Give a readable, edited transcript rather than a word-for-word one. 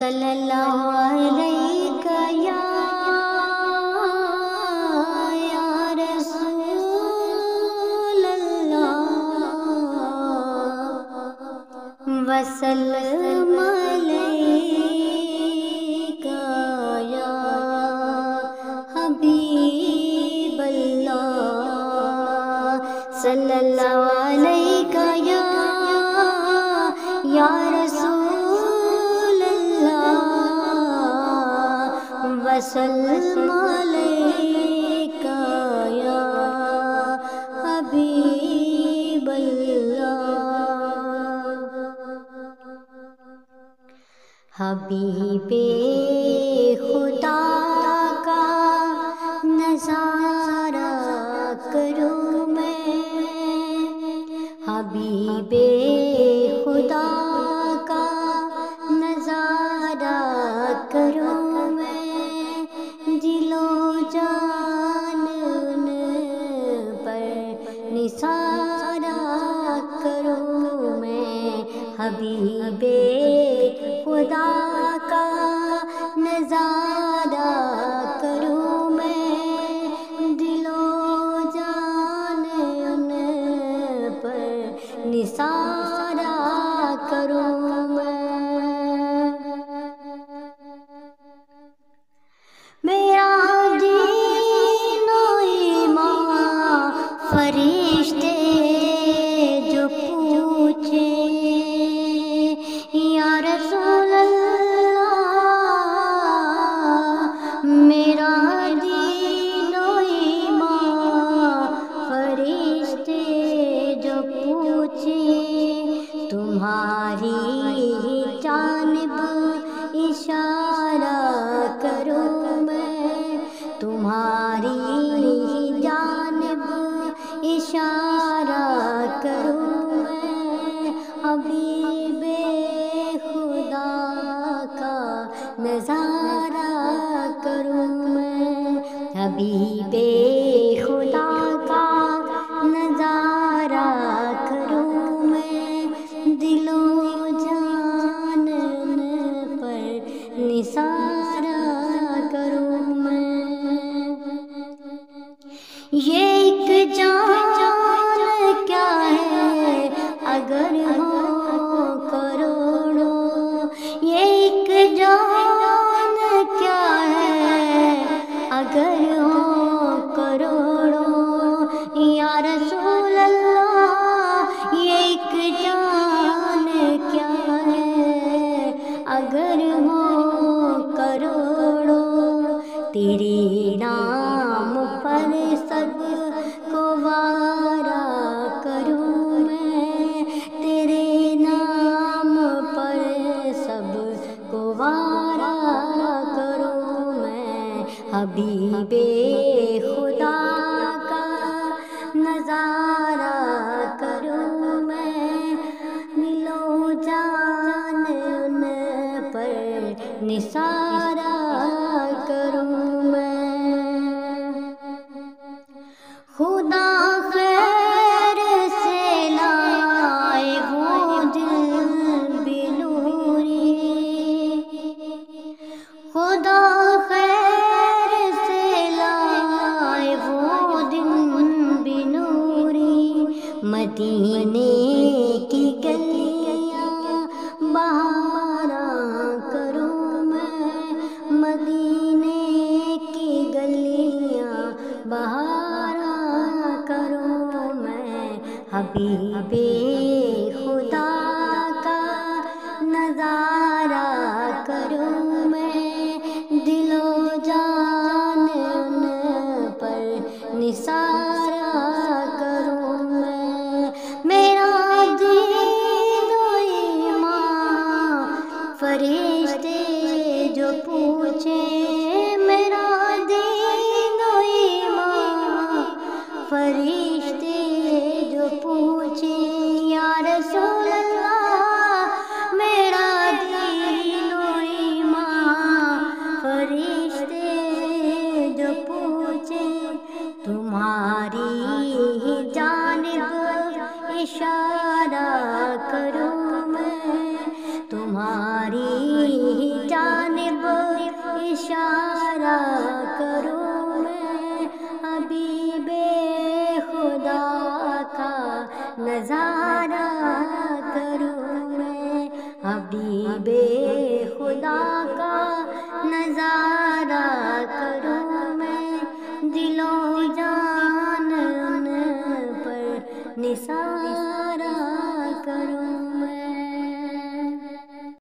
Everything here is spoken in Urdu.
صلی اللہ علیہ یا رسول اللہ وسلم علیکہ یا حبیب اللہ صلی اللہ علیہ یا رسول وسلم علیکہ یا حبیب اللہ حبیب خدا کا نظارہ کروں میں حبیب خدا کا نظارہ کروں میں دل و جان ان پر نثارہ کروں میں حبیب خدا کا نظارہ کروں میں دل و جان ان پر نثارہ کروں میرا دین و ایمان فرشتے جو پوچھے یا رسول اللہ میرا دین و ایمان فرشتے جو پوچھے تمہاری جانب اشارہ کروں تمہاری جانب اشارہ کروں میں حبیب خدا کا نظارہ کروں میں حبیب خدا کا نظارہ کروں میں دل و جان پر نثارہ کروں یہ ایک جان کیا ہے اگر ہو کروڑوں یہ ایک جان کیا ہے اگر ہو کروڑوں یا رسول اللہ یہ ایک جان کیا ہے اگر ہو کروڑوں تیرے نام پر سب کو وارا کروں میں تیرے نام پر سب کو وارا کروں میں حبیب خدا کا نظارہ کروں میں دل و جان ان پر نثارہ کروں خدا خیر سے لائے وہ دل بنوری خدا خیر سے لائے وہ دل بنوری مدینے کی گلیاں بہارا کروں میں مدینے کی گلیاں بہارا کروں میں حبیب خدا کا نظارہ کروں میں دل و جان ان پر نثارہ کروں میں میرا دین و ایمان فرشتے جو پوچھے میرا دین و ایمان فرشتے جو پوچھے یا رسول اللہ میرا دین و ایمان فرشتے جو پوچھے تمہاری جانب اشارہ کروں میں تمہاری اشارہ کروں میں، حبیب خدا کا نظارہ کروں میں، حبیب خدا کا